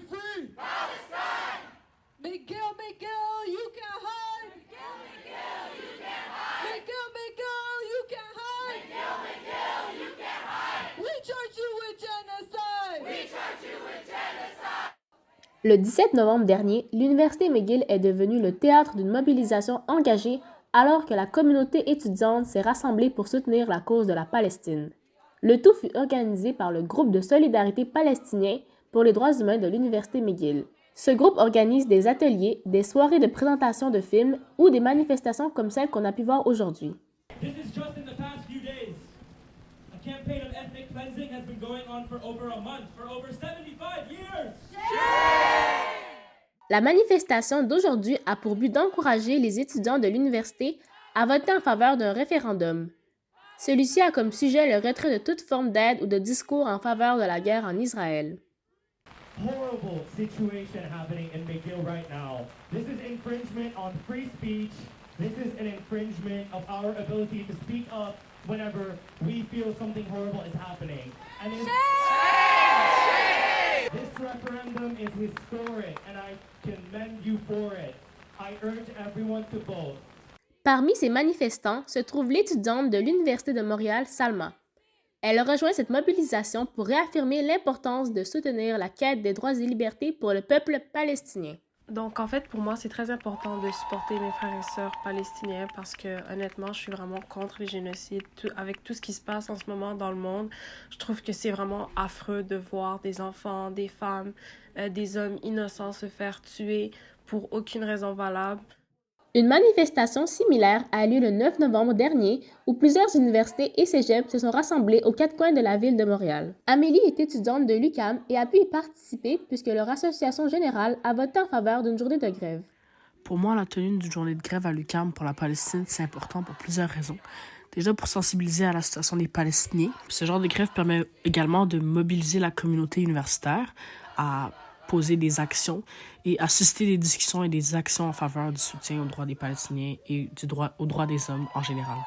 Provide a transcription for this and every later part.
free? McGill, McGill, you can't hide! McGill, McGill, you can't hide! McGill, McGill, you can't hide! McGill, McGill, you can't hide! We charge you with genocide! We charge you with genocide! Le 17 novembre dernier, l'Université McGill est devenue le théâtre d'une mobilisation engagée alors que la communauté étudiante s'est rassemblée pour soutenir la cause de la Palestine. Le tout fut organisé par le groupe de solidarité palestinien pour les droits humains de l'Université McGill. Ce groupe organise des ateliers, des soirées de présentation de films ou des manifestations comme celle qu'on a pu voir aujourd'hui. This is just in the past few days. A campaign of ethnic cleansing has been going on for over a month, for over 75 years. La manifestation d'aujourd'hui a pour but d'encourager les étudiants de l'université à voter en faveur d'un référendum. Celui-ci a comme sujet le retrait de toute forme d'aide ou de discours en faveur de la guerre en Israël. Horrible situation happening in McGill right now. This is infringement on free speech. This is an infringement of our ability to speak up whenever we feel something horrible is happening. And this referendum is historic, and I commend you for it. I urge everyone to vote. Parmi ces manifestants se trouve l'étudiante de l'Université de Montréal, Salma. Elle a rejoint cette mobilisation pour réaffirmer l'importance de soutenir la quête des droits et libertés pour le peuple palestinien. Donc, en fait, pour moi, c'est très important de supporter mes frères et sœurs palestiniens parce que, honnêtement, je suis vraiment contre les génocides. Avec tout ce qui se passe en ce moment dans le monde, je trouve que c'est vraiment affreux de voir des enfants, des femmes, des hommes innocents se faire tuer pour aucune raison valable. Une manifestation similaire a lieu le 9 novembre dernier où plusieurs universités et cégeps se sont rassemblés aux quatre coins de la ville de Montréal. Amélie est étudiante de l'UQAM et a pu y participer puisque leur association générale a voté en faveur d'une journée de grève. Pour moi, la tenue d'une journée de grève à l'UQAM pour la Palestine, c'est important pour plusieurs raisons. Déjà pour sensibiliser à la situation des Palestiniens. Ce genre de grève permet également de mobiliser la communauté universitaire à poser des actions et assister des discussions et des actions en faveur du soutien aux droits des Palestiniens et aux droits des hommes en général.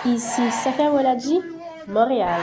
Ici Safia Moladji, Montréal.